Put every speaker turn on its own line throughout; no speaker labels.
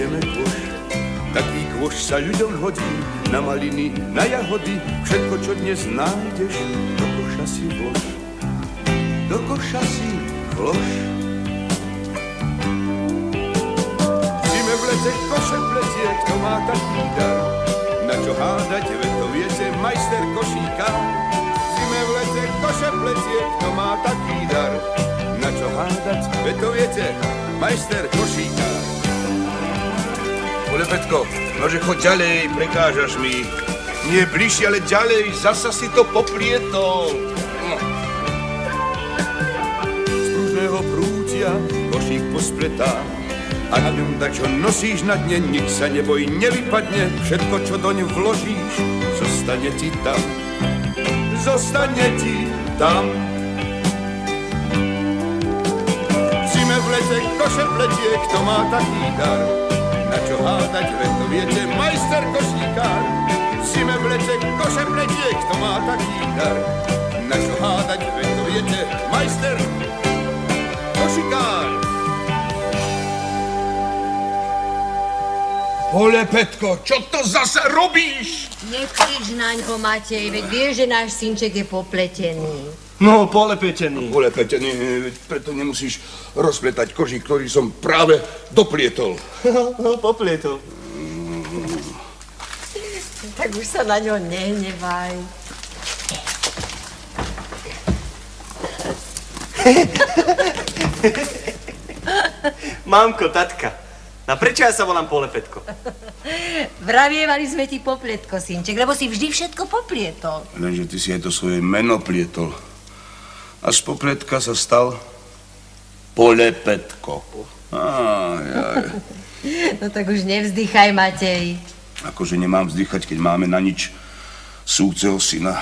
pletieme kôš. Taký kôš sa ľuďom hodí, na maliny, na jahody, všetko, čo dnes nájdeš, do koša si vlož. Do koša si vlož. Zime v lete koše pletie, kto má taký dar. Na čo hádať, veď to viete, majster košíkár. Zime v lete koše pletie, kto má taký dar. Na čo hádať, veď to viete, majster košíkár. Polepetko, nože choď ďalej, prekážaš mi. Nie bližšie, ale ďalej, zasa si to poplietol. Z pružného prútia košík pospletá a na ňom tak, čo nosíš na dne, nik sa neboj, nevypadne. Všetko, čo doň vložíš, zostane ti tam. Zostane ti tam. V zime v lete koše pletie, kto má taký dar. Na čo hádať, veď to viete, majster košíkár. V zime v lete koše pletie, kto má taký dar. Na čo hádať, veď to viete, majster košíkár. Polepetko, čo to zase robíš?
Nekrič naňho, Matej, veď vieš, že náš synček je popletený.
No, polepetený.
Polepetený, preto nemusíš rozpletať kožík, ktorý som práve doplietol.
No, poplietol.
Tak už sa na ňo nehnevaj.
Mamko, tatka, a prečo ja sa volám Polepetko?
Vravievali sme ti popletko, synček, lebo si vždy všetko poplietol.
Lenže ty si aj to svoje meno plietol. A z popletka sa stal Polepetko.
No tak už nevzdychaj, Matej.
Akože nemám vzdychať, keď máme na nič súceho syna.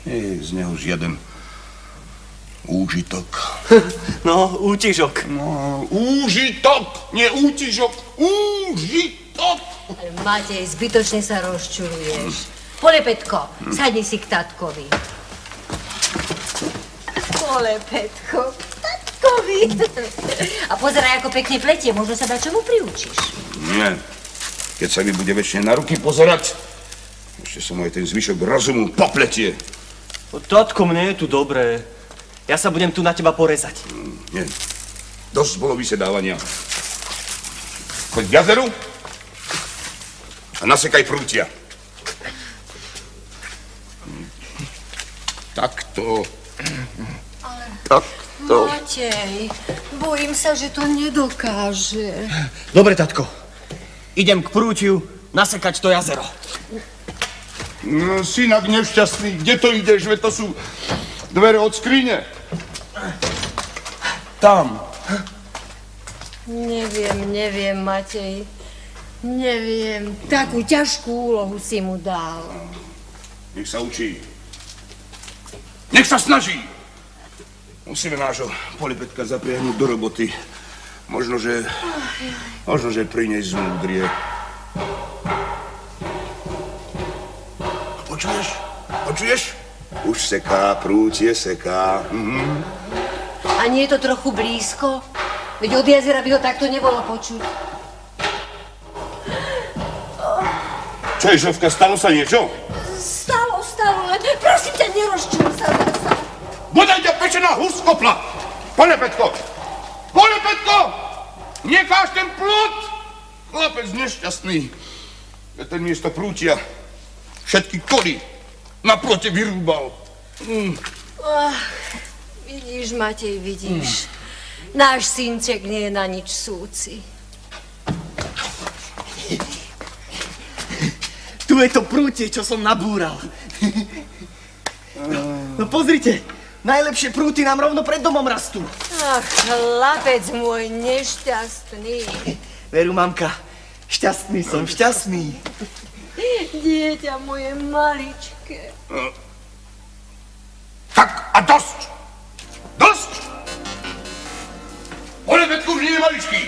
Nie je z neho žiaden úžitok.
No, útižok.
No, úžitok, nie útižok, úžitok.
Matej, zbytočne sa rozčuluješ. Polepetko, sadni si k tatkovi. Polepetko, tatkovi. A pozeraj, ako pekne pletie, možno sa dá čomu priučíš.
Nie, keď sa mi bude väčšine na ruky pozerať, ešte sa mu aj ten zvyšok rozumu popletie.
Tatko, mne je tu dobré. Ja sa budem tu na teba porezať.
Nie, dosť bolo vysedávania. Choď k jazeru a nasekaj prútia. Takto. Takto.
Matej, bojím sa, že to nedokáže.
Dobre, tatko. Idem k prútiu nasekať to jazero.
No, synak nešťastný, kde to ideš? Veď to sú dvere od skrine. Tam.
Neviem, Matej. Neviem. Takú ťažkú úlohu si mu dal.
Nech sa učí. Nech sa snaží. Musíme nášho Polepetka zapriahnuť do roboty. Možno, že pri nej zmúdrie. Počuješ? Už seká, prútie seká.
A nie je to trochu blízko? Veď od jazera by ho takto nebolo počuť.
Čo je, Žovka, stalo sa niečo?
Stalo, len prosím ťa, nerozčuj sa zasa.
Bodaj ťa pečená huskopla! Polepetko! Necháš ten plot! Chlapec nešťastný. Ja ten miesto prútia všetky koly na plote vyrúbal.
Vidíš, Matej, vidíš. Náš synček nie je na nič súci.
Tu je to prútie, čo som nabúral. No pozrite, najlepšie prúty nám rovno pred domom rastú.
Ach, chlapec môj nešťastný.
Veru, mamka, šťastný som, šťastný.
Dieťa moje maličké.
Tak a dosť! Polepetko už nie je maličký.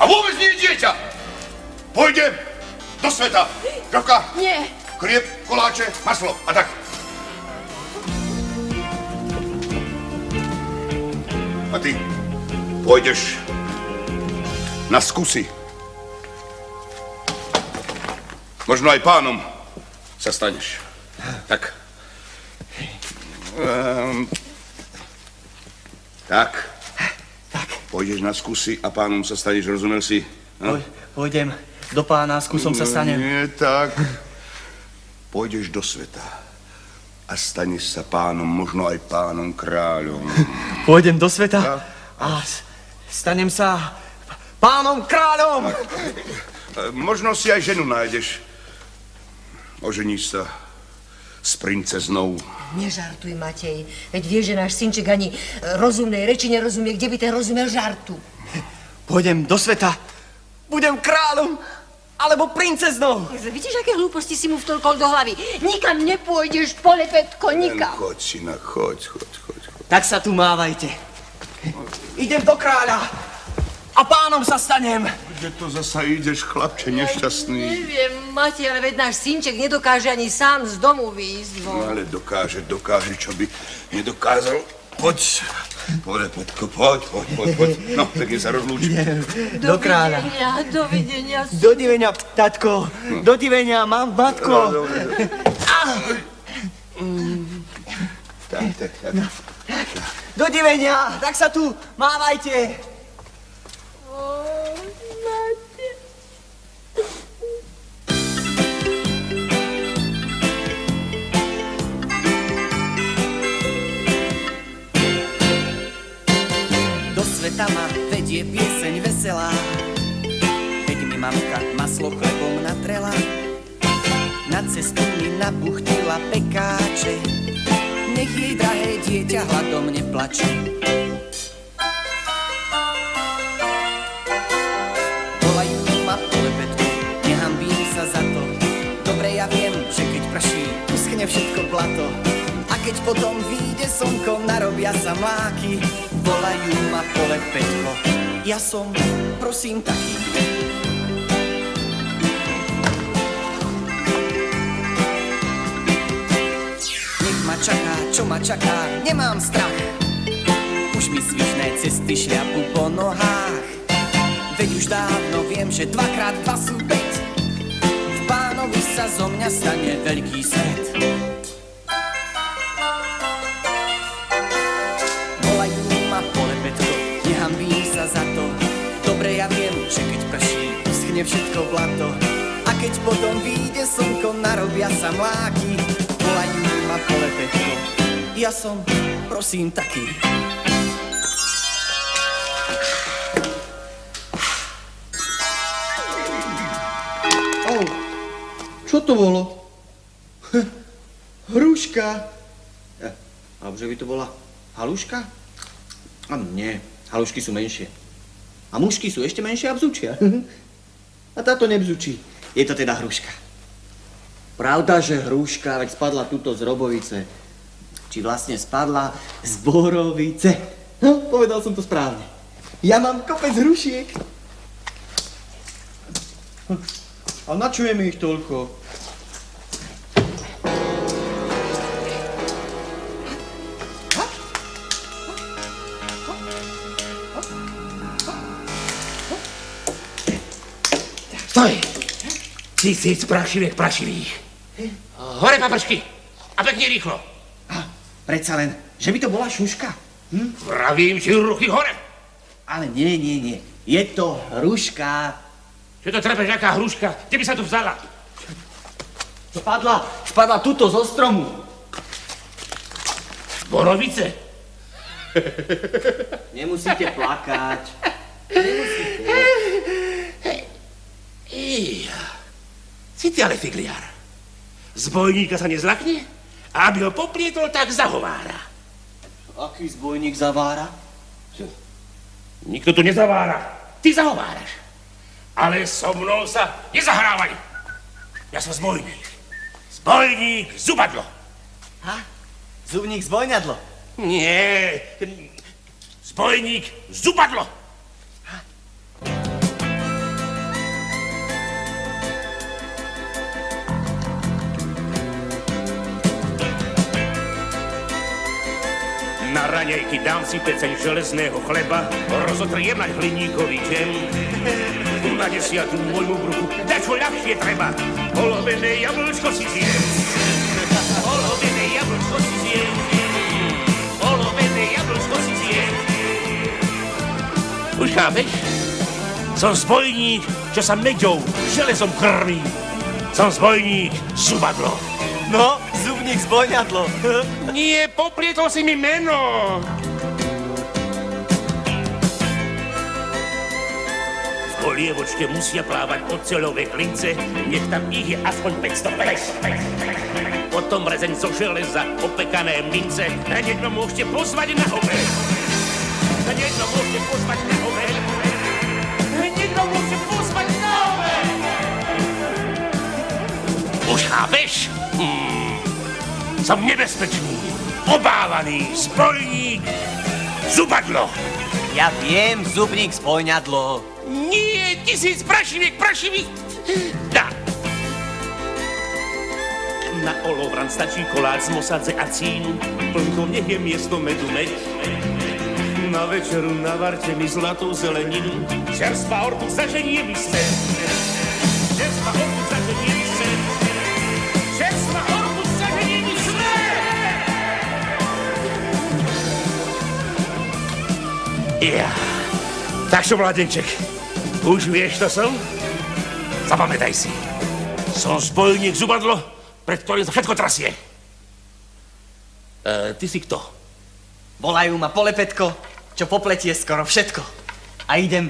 A vôbec nie je dieťa. Pôjdem do sveta. Žovka?
Nie.
Chlieb, koláče, maslo a tak. A ty pôjdeš na skúsi. Možno aj pánom sa staneš. Tak. Tak. Pôjdeš na skúsi a pánom sa staneš, rozumel si? No?
Pôjdem do pána, skúsom sa stanem.
Nie tak. Pôjdeš do sveta a staneš sa pánom, možno aj pánom kráľom.
Pôjdem do sveta a stanem sa pánom kráľom.
Možno si aj ženu nájdeš. Oženíš sa s princeznou.
Nežartuj, Matej. Veď vieš, že náš synček ani rozumnej reči nerozumie. Kde by ten rozumel žartu?
Pôjdem do sveta. Budem kráľom alebo princeznou.
Vidíš, aké hlúposti si mu vtolkol do hlavy? Nikam nepôjdeš, Polepetko, nikam.
Choď, syna, choď.
Tak sa tu mávajte. Idem do kráľa a pánom sa stanem.
Kde to zasa ideš, chlapče, nešťastný?
Neviem, Matej, ale veď náš synček nedokáže ani sám z domu výjsť.
No ale dokáže, čo by nedokázal. Poď, Polepetko, poď. No, tak je sa rozlúčim.
Do kráľa.
Dovidenia.
Dodivenia, tatko. Dodivenia, mám matko.
Tak.
Dodivenia, tak sa tu mávajte.
Sveta ma vedie pieseň veselá, keď mi mamka maslo chlebom natrela. Na cestu mi nabuchtila pekáče, nech jej drahé dieťa hladom neplače. Volajú ma Polepetko, nehambím sa za to. Dobre ja viem, že keď prší, uschne všetko blato. A keď potom vyjde slnko, narobia sa mláky. Volajú ma Polepetko, ja som, prosím, taký. Nech ma čaká, čo ma čaká, nemám strach. Už mi svižné cesty šľapu po nohách. Veď už dávno viem, že 2x2 sú 5. V Pánovi sa zo mňa stane veľký svet. Za to. Dobre ja viem, že keď prší, uschne všetko blato. A keď potom vyjde slnko, narobia sa mláky. Volajú ma Polepetko, ja som, prosím, taký.
Čo to bolo? Hruška. Alebo že by to bola haluška? A nie. Halušky sú menšie. A mušky sú ešte menšie a bzučia. A táto nebzučí. Je to teda hruška. Pravda, že hruška, veď spadla tuto z Robovice. Či vlastne spadla z Borovice. No, povedal som to správne. Ja mám kopec hrušiek. A na čo je mi ich toľko?
Stoj! 1000 prašivých. Hore papršky! A pekne rýchlo.
Predsa len, že by to bola šuška.
Vravím si, ruchy hore!
Ale nie. Je to hruška.
Čo to trepeš, aká hruška? Kde by sa tu vzala?
Spadla tuto zo stromu.
Z Borovice?
Nemusíte plakať.
Si ty ale figliar. Zbojníka sa nezlakne a aby ho poplietol, tak zahovára.
Aký zbojník zavára?
Nikto tu nezavára. Ty zahováraš. Ale so mnou sa nezahrávaj. Ja som zbojník. Zbojník Zubadlo.
Zubník zbojňadlo?
Nie. Zbojník Zubadlo. Na raňajky dám si peceň železného chleba, rozotriem na hliníkový džem Na desiatú moju bruchu, dačo ľahšie treba. Olovené jablčko si zjem. Olovené jablčko si zjem. Olovené jablčko si zjem. Už chápeš? Som zbojník, čo sa meďou, železom krmí. Som zbojník, zubadlo.
No, zubník zbojňadlo.
Nie, poplietol si mi meno. V polievočke musia plávať oceľové klince, nech tam ich je aspoň 500. Potom rezeň zo železa, opekané mince, a niekto môžete pozvať na oveľ. A niekto môžete pozvať na oveľ. Niekto môžete pozvať na oveľ. Už chápeš? Som nebezpečný, obávaný, zbojník, zubadlo.
Ja viem, zubník zbojňadlo.
Nie, 1000 prašiviek. Dá. Na olovran stačí koláč z mosadze a cínu, plnko nech je miesto medu med. Na večeru navarte mi zlatú zeleninu, čerstvá ortu zaženie mi sen. Čerstvá ortu zaženie mi sen. Čerstvá ortu zaženie mi sen. Ja, tak čo, mladenček, už vieš, to som? Zapamätaj si, som zbojník zubadlo, pred ktorým sa všetko trasie. Ty si kto?
Volajú ma Polepetko, čo popletie skoro všetko. A idem.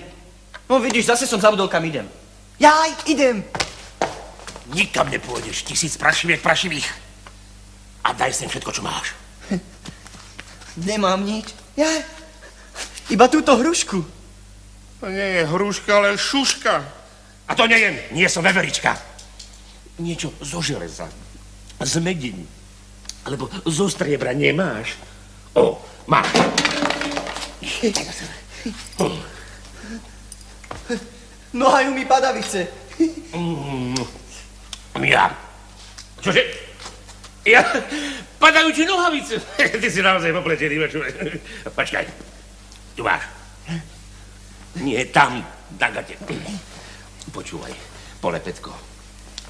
No vidíš, zase som zabudol, kam idem. Jaj, idem.
Nikam nepôjdeš, 1000 prašivých. A daj sem všetko, čo máš.
Nemám nič. Jaj, iba túto hrušku.
To nie je hruška, ale šuška. A to nejem, nie som veverička. Niečo zo železa, z mediny, alebo zo striebra nemáš. O, máš.
Nohajú mi padavice.
Ja. Čože? Ja? Padajú ti nohavice. Ty si naozaj popletený, počkaj. Tu máš. Nie, tam, na gate. Počúvaj, Polepetko.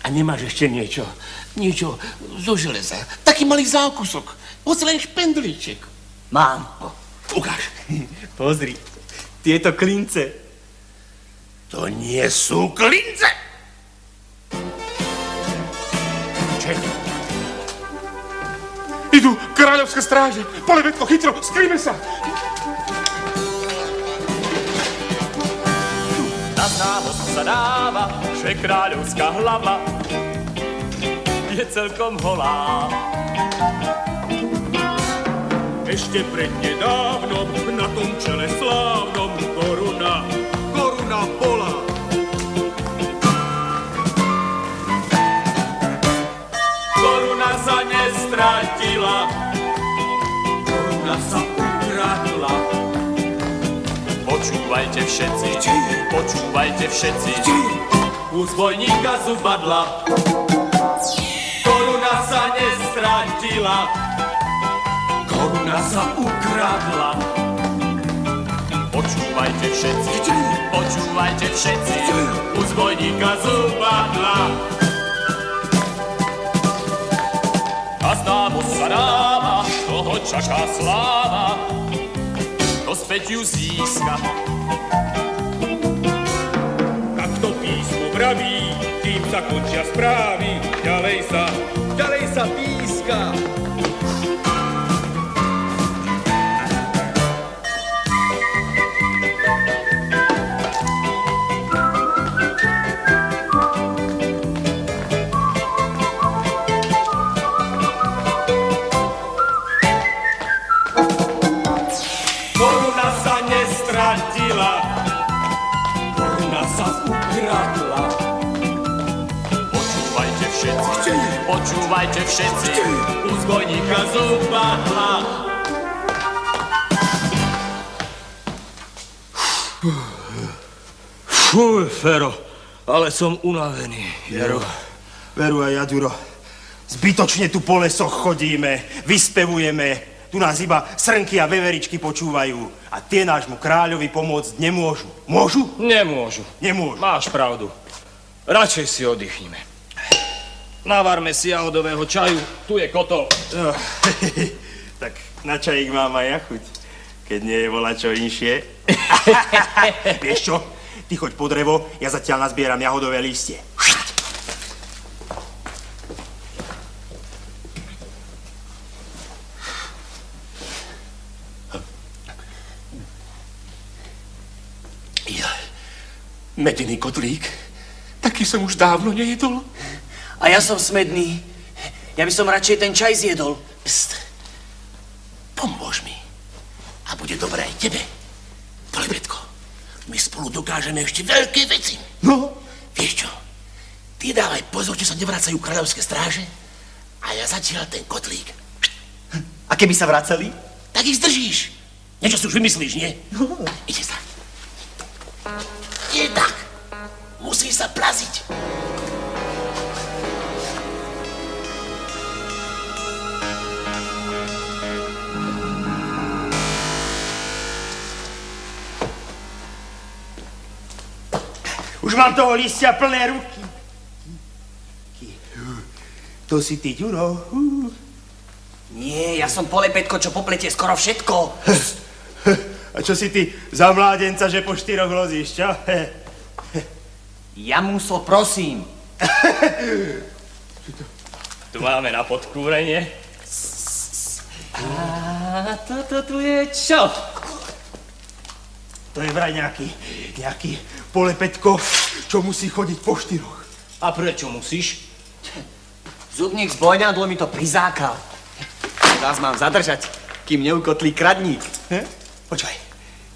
A nemáš ešte niečo zo železa? Taký malý zákusok, hoci len špendlíček.
Mám.
Ukáž.
Pozri, tieto klince.
To nie sú klince. Čekaj. Idú kráľovské stráže. Polepetko, chytro, skrýme sa.
Na známosť sa dáva, že kráľovská hlava je celkom holá.
Ešte prednedávnom na tom čele slávnom koruna bola.
Koruna sa nestratila,
Koruna sa ukradla.
Počúvajte všetci, u zbojníka zubadla. Koruna sa nestratila,
Koruna sa ukradla.
Počúvajte všetci, u zbojníka zubadla. A známosť sa dáva, toho čaká sláva, to späť ju získa.
Tak to písmo vraví, tým sa končia správy, ďalej sa píska.
Koruna sa nestratila, koruna sa ukradla. Počúvajte všetci, u zbojníka zubadla.
Fúj, Fero, ale som unavený.
Veru a ja, Duro. Zbytočne tu po lesoch chodíme, vyspevujeme, Tu nás iba srnky a veveričky počúvajú. A tie nášmu kráľovi pomôcť nemôžu. Môžu?
Nemôžu.
Nemôžu.
Máš pravdu. Radšej si oddychnime. Navarme si jahodového čaju. Tu je kotol.
Tak na čajík mám aj ja chuť. Keď nie je volačo inšie. Vieš čo? Ty choď po drevo, ja zatiaľ nazbieram jahodové listie.
Medený kotlík. Taký som už dávno nejedol.
A ja som smedný. Ja by som radšej ten čaj zjedol.
Pst. Pomôž mi. A bude dobré aj tebe. Polebetko, my spolu dokážeme ešte veľké veci.
No?
Vieš čo? Ty dávaj pozor, či sa nevracajú kráľovské stráže. A ja zatiaľ ten kotlík.
A keby sa vracali?
Tak ich zdržíš. Niečo si už vymyslíš, nie?
No.
Ide sa. Je tak. Musí sa plaziť.
Už mám toho listia plné ruky. To si ty, Ďuro.
Nie, ja som Polepetko, čo popletie skoro všetko.
A čo si ty za mládenca, že po 4 lozíš, čo?
Ja musel, prosím.
Tu máme na podkúrenie. A toto tu je čo?
To je vraj nejaký Polepetko, čo musí chodiť po 4.
A prečo musíš?
Zubník z bojňadlo mi to prizákal. Vás mám zadržať, kým neukotlí kradník.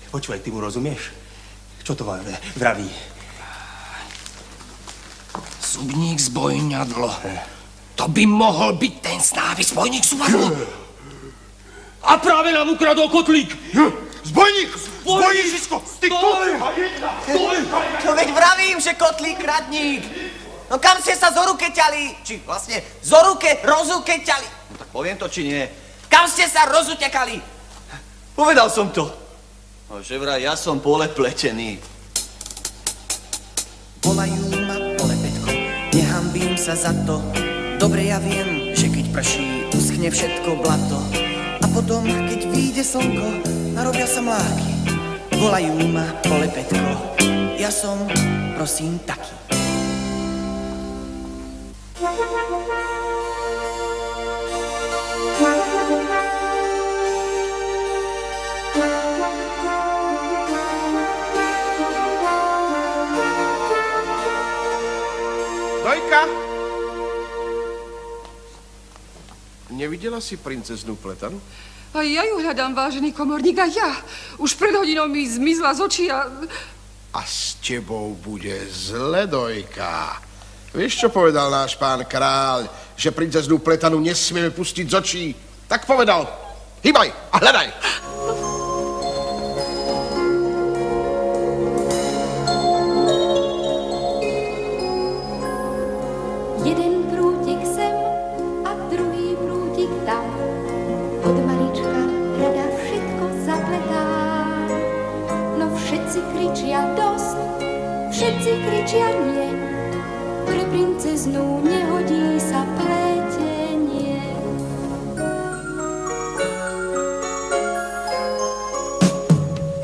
Počúvaj, ty mu rozumieš? Čo to vraví?
Zubník zbojňadlo. To by mohol byť ten známy zbojník Zubadlo.
A práve nám ukradol kotlík.
Zbojník! Zbojníčisko! Ty kto?
No veď vravím, že kotlí kradník. No kam ste sa zorukeťali? Či vlastne rozukeťali?
No tak poviem to, či nie.
Kam ste sa rozutekali?
Povedal som to. No, že vraj, ja som pole pletený.
Volajú ma Polepetko, nehambím sa za to. Dobre ja viem, že keď prší, uschne všetko blato. A potom, keď vyjde slnko, narobia sa mláky. Volajú ma Polepetko, ja som, prosím, taký.
Dojka! Nevidela si princeznu Pletanu?
A ja ju hľadám, vážený komorník, a ja. Už pred hodinou mi zmizla z očí a...
A s tebou bude zle, Dojka. Vieš, čo povedal náš pán kráľ? Že princeznu Pletanu nesmieme pustiť z očí. Tak povedal. Hýbaj a hľadaj.
Jeden prútik sem a druhý prútik tam. Od malička rada všetko zapletá. No všetci kričia dosť, všetci kričia nie. Pre princeznu nehodí sa pletenie.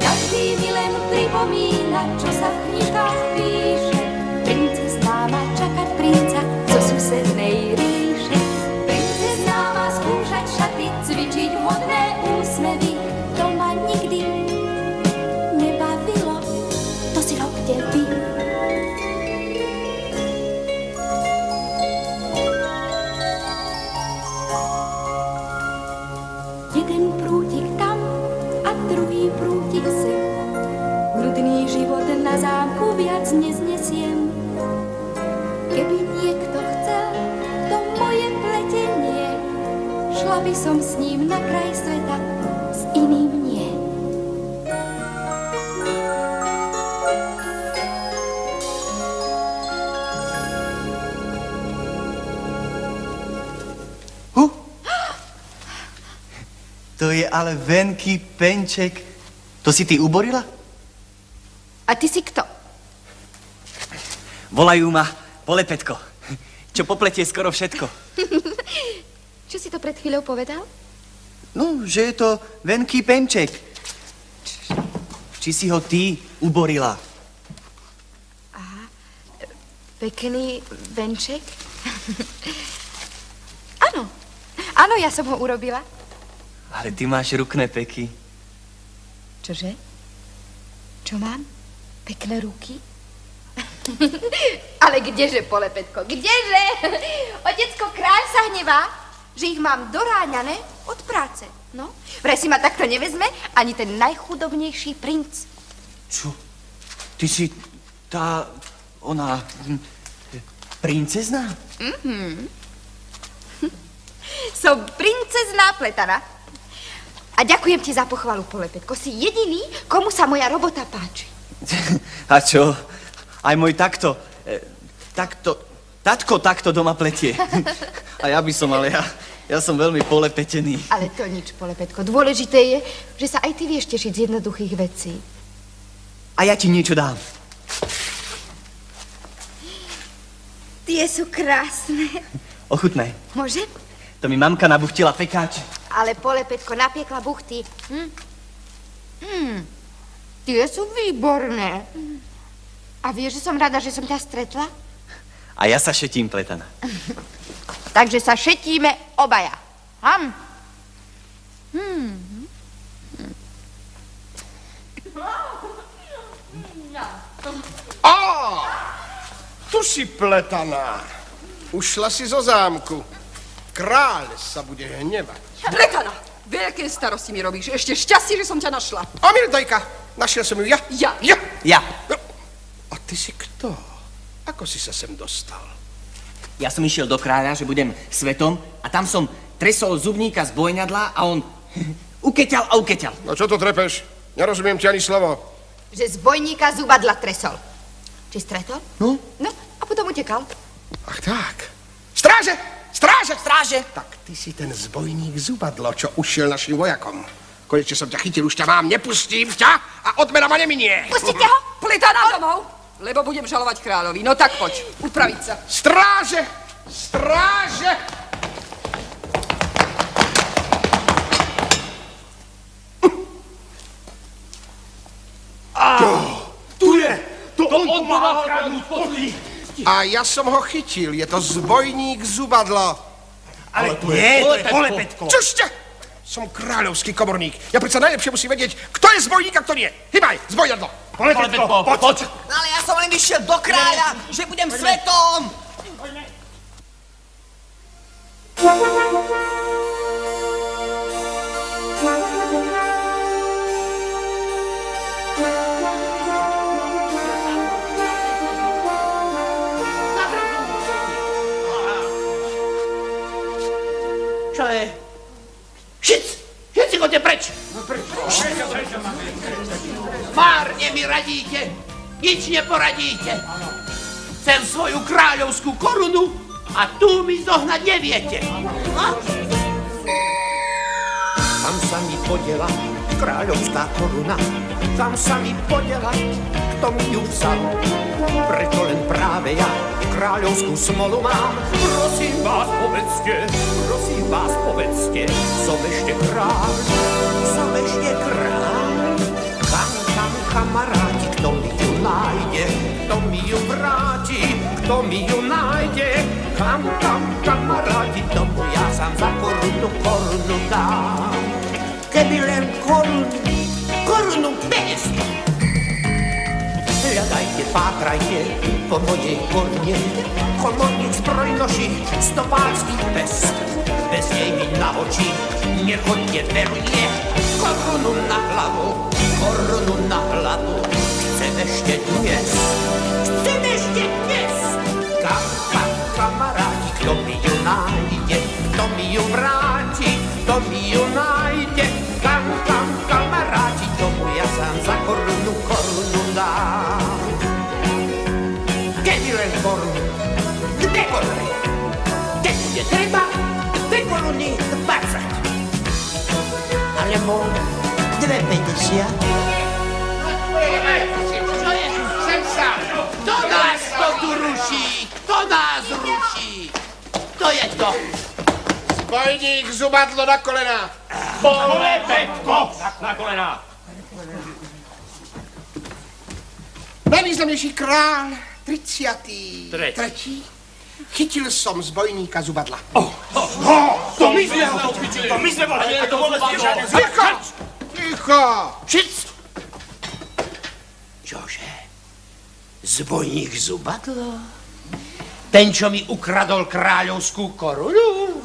Každý mi len pripomína, čo sa v knižkách píše. Princezná má čakať princa zo susednej ríše. Princezná má skúšať šaty, cvičiť hodné úsmevy. To ma nikdy nebavilo, to si robte vy. Jeden prútik tam a druhý prútik sem. Nudný život na zámku viac neznesiem. Keby niekto chcel to moje pletenie, šla by som s ním na kraj sveta, s iným nie.
To je ale venký penček. To si ty uborila?
A ty si kto?
Volajú ma Polepetko, čo popletie skoro všetko.
Čo si to pred chvíľou povedal?
No, že je to venký penček. Či si ho ty uborila?
Aha, pekný venček? Áno, áno, ja som ho urobila.
Ale ty máš rukné peky.
Čože? Čo mám? Pekné ruky? Ale kdeže, Polepetko, kdeže? Otecko kráľ sa hnevá, že ich mám doráňané od práce. No, vraj si ma takto nevezme ani ten najchudobnejší princ.
Čo? Ty si tá, ona, princezná?
Som princezná Pletana. A ďakujem ti za pochvalu, Polepetko. Si jediný, komu sa moja robota páči.
A čo? Aj môj takto doma pletie. A ja by som, ale ja som veľmi polepetený.
Ale to nič, Polepetko. Dôležité je, že sa aj ty vieš tešiť z jednoduchých vecí.
A ja ti niečo dám.
Tie sú krásne.
Ochutnaj.
Môže?
To mi mamka nabuchtila pekáč.
Ale Polepetko napiekla buchty. Tie sú výborné. A vieš, že som rada, že som ťa stretla?
A ja sa šetím, Pletana.
Takže sa šetíme obaja.
Tu si, Pletana. Ušla si zo zámku. Kráľ sa bude hnevať.
Pletana, veľké starosti mi robíš. Ešte šťastie, že som ťa našla.
Omirdojka, našiel som ju ja.
Ja.
A ty si kto? Ako si sa sem dostal?
Ja som išiel do kráľa, že budem svetom a tam som tresol zubníka z bojňadla a on ukeťal a ukeťal.
No čo to trepeš? Nerozumiem ti ani slovo.
Že z bojníka zubadla tresol. Či stretol?
No?
No, a potom utekal.
Ach tak. Stráže! Stráže!
Stráže!
Tak ty si ten zbojník zubadlo, čo ušiel našim vojakom. Konečne som ťa chytil, už ťa mám, nepustím ťa a odmena ma neminie.
Pustite ho!
Pletana domov, lebo budem žalovať kráľovi. No tak poď, upraviť sa.
Stráže! Stráže!
Tu je! To on pomáha kradnúť poslí.
A ja som ho chytil, je to zbojník zubadlo.
Ale to je Polepetko.
Čušte! Som kráľovský komorník. Ja predsa najlepšie musím vedieť, kto je zbojník a kto nie. Hybaj, zbojadlo.
Polepetko, poď.
Ale ja som len vyšiel do kráľa, že budem svetom.
Čo je? Všetci chodte preč! Márne mi radíte, nič neporadíte. Chcem svoju kráľovskú korunu a tu mi zohnať neviete.
Tam sa mi podela kráľovská koruna, tam sa mi podela, kto mi ju vzal. Preto len práve ja kráľovskú smolu mám. Prosím vás, povedzte, som ešte kráľ, som ešte kráľ. Kam, kamaráti, kto mi ju nájde, kto mi ju vráti, kto mi ju nájde. Kam, kamaráti, tomu ja sám za korunu dám. Keby len korunu bez. Hľadajte, pátrajte po mojej korune, komorník zbrojnoši, stopársky pes. Bez nej mi na oči nechoďte veruje. Korunu na hlavu, chcem ešte dnes. Kam, kamaráti, kto mi ju nájde, kto mi ju vráti, kto mi ju nájde. Kam, kamaráti, tomu ja sám za korunu dám. Kedy len korunu, kde koruny? Keď bude treba, 2 koruny 20. nebo 2,50.
Sem sa! To nás to tu ruší! To nás ruší! To je to!
Zbojník Zubadlo na kolena!
Polepetko! Na kolena!
Najvýznamnejší král, 33. Chytil som zbojníka Zubadla.
To my sme ho chytili! To my sme ho chytili! To vôbec nie žiadne
Ticho! Ticho!
Šic! Čože? Zbojník Zubadlo? Ten, čo mi ukradol kráľovskú korunu?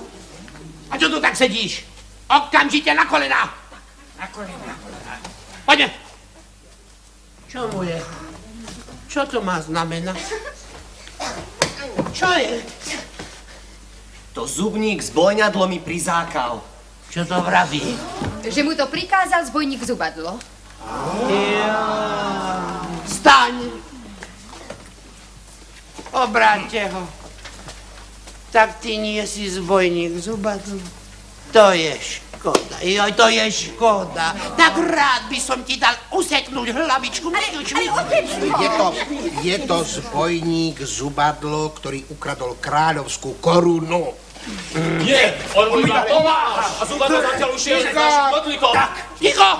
A čo tu tak sedíš? Okamžite na kolena!
Na kolena.
Poďme!
Čo mu je? Čo to má znamenať? Čo je?
To zubník zbojňadlo mi prizákal.
Čo to vraví?
Že mu to prikázal zbojník Zubadlo.
Staň! Obráťte ho. Tak ty nie si zbojník Zubadlo. To je škoda. Joj, to je škoda. Tak rád by som ti dal useknúť hlavičku. Je to zbojník Zubadlo, ktorý ukradol kráľovskú korunu.
Nie, on mu iba pomáha. A Zubadlo zatiaľ už je s našim kotlikom.
Tak, ticho!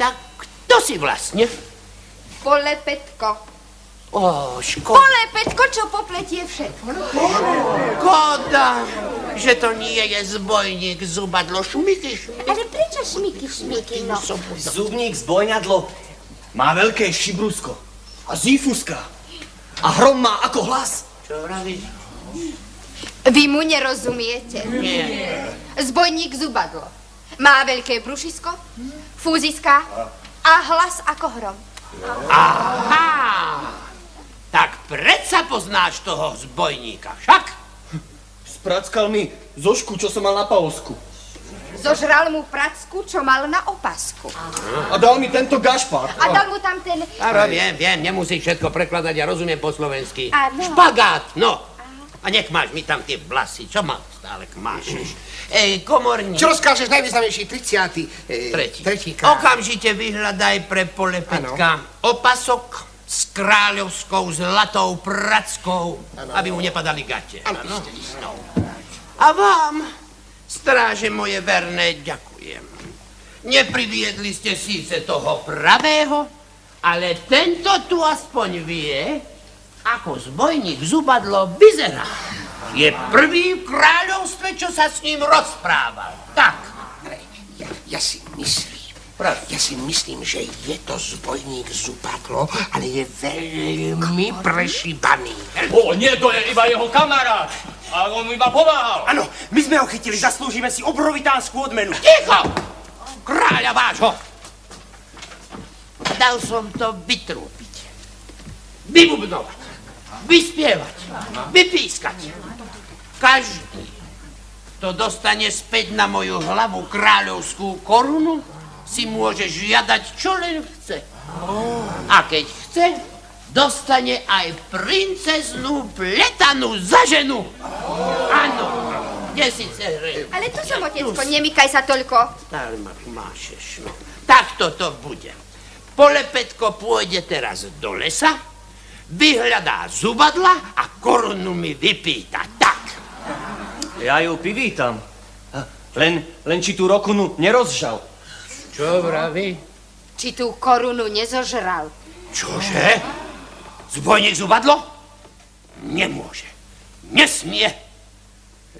Tak, kto si vlastne?
Polepetko.
Škoda.
Polepetko, čo popletie všetko.
Škoda, že to nie je zbojník Zubadlo. Šmiky.
Ale prečo šmiky, no?
Zubník zbojňadlo má veľké šibrusko a zífuska. A hrom má ako hlas.
Čo vravíš?
Vy mu nerozumiete.
Nie.
Zbojník Zubadlo má veľké brušisko, fúziska a hlas ako hrom.
Aha! Tak predsa poznáš toho zbojníka, však?
Sprackal mi zošku, čo som mal na paosku.
Zožral mu pracku, čo mal na opasku.
A dal mi tento gašpát.
A dal mu tam ten...
Áno, viem, nemusíš všetko prekladať, ja rozumiem po slovensky.
Áno.
Špagát, no. A nech máš mi tam tie vlasy, čo ma stále kmášeš. Komorník.
Čo rozkážeš najvýznamnejší
33. Okamžite vyhľadaj pre Polepetka opasok s kráľovskou zlatou prackou, aby mu nepadali gate. No. A vám, stráže moje verné, ďakujem. Nepriviedli ste síce toho pravého, ale tento tu aspoň vie, ako zbojník Zubadlo vyzerá. Je prvý v kráľovstve, čo sa s ním rozprával. Tak.
Ja si myslím, že je to zbojník Zubadlo, ale je veľmi prešíbaný.
Nie, to je iba jeho kamarát. A on mu iba pomáhal.
Áno, my sme ho chytili, zaslúžime si obrovitánsku odmenu.
Ticho! Kráľa vášho! Dal som to vytrúpiť, vybubnovať, vyspievať, vypískať. Každý, kto dostane späť na moju hlavu kráľovskú korunu, si môže žiadať, čo len chce. A keď chce, dostane aj princeznú pletanú za ženu. Áno, kde si, dcere?
Ale tu som, otecko, nemykaj sa toľko.
Stále ma mášeš, no. Takto to bude. Polepetko pôjde teraz do lesa, vyhľadá Zubadla a korunu mi vypýta. Tak.
Ja ju privítam. Len či tú rokunu nerozžal.
Čo vraví?
Či tú korunu nezožral.
Čože? Zbojník Zubadlo? Nemôže. Nesmie.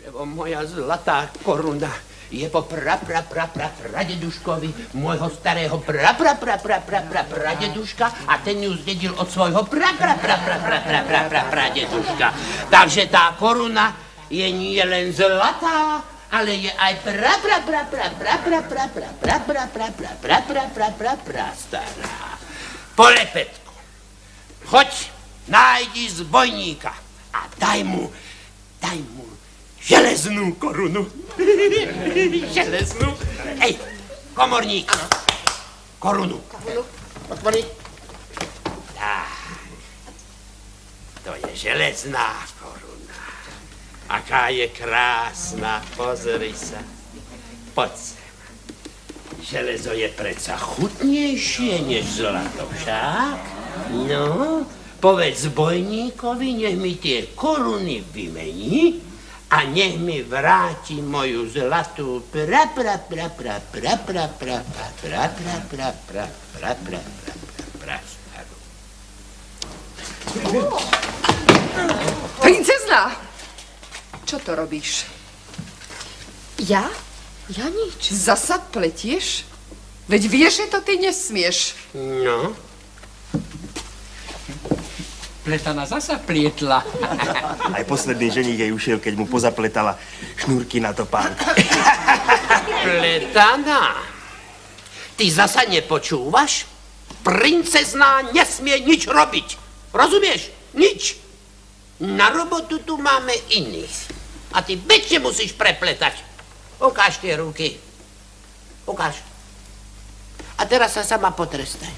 Lebo moja zlatá koruna je po pradeduškovi môjho starého pradeduška a ten ju zdedil od svojho pradeduška. Takže tá koruna je nie len zlatá, ale je aj stará. Polepetko, choď, nájdi zbojníka a daj mu železnú korunu. Železnú. Ej, komorník, korunu.
Otvorí.
Tak, to je železná koruna. A
Aká je krásna, pozri sa. Poď sem. Železo je predsa chutnejšie než zlato, však? No, povedz zbojníkovi, nech mi tie koruny vymení a nech mi vráti moju zlatú
Princezná! Čo to robíš?
Ja? Ja nič.
Zasa pletieš? Veď vieš, že to ty nesmieš.
No.
Pletana zasa plietla.
Aj posledný ženík jej ušiel, keď mu pozapletala šnúrky na topánku.
Pletana, ty zasa nepočúvaš? Princezná nesmie nič robiť. Rozumieš? Nič. Na robotu tu máme iných. A ty väčšie musíš prepletať. Ukáž tie ruky. Ukáž. A teraz sa sama potrestaj.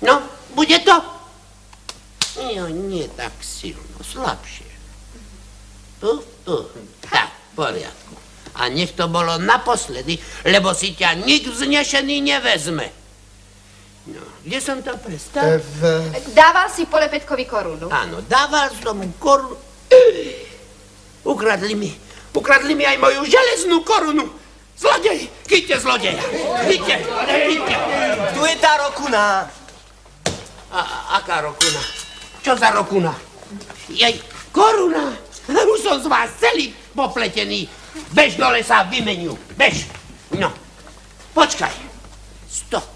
No, bude to? Jo, nie tak silno, slabšie. Tak, v poriadku. A nech to bolo naposledy, lebo si ťa nik vznešený nevezme. No, kde som to prestal?
Dával si Polepetkovi korunu.
Áno, dával som mu korunu. Ukradli mi aj moju železnú korunu. Zlodej, chyťte zlodeja. Chyťte.
Tu je tá rokuna.
Aká rokuna? Čo za rokuna? Jej, koruna. Už som z vás celý popletený. Bež do lesa, vymeniu. Bež. No, počkaj. Stop.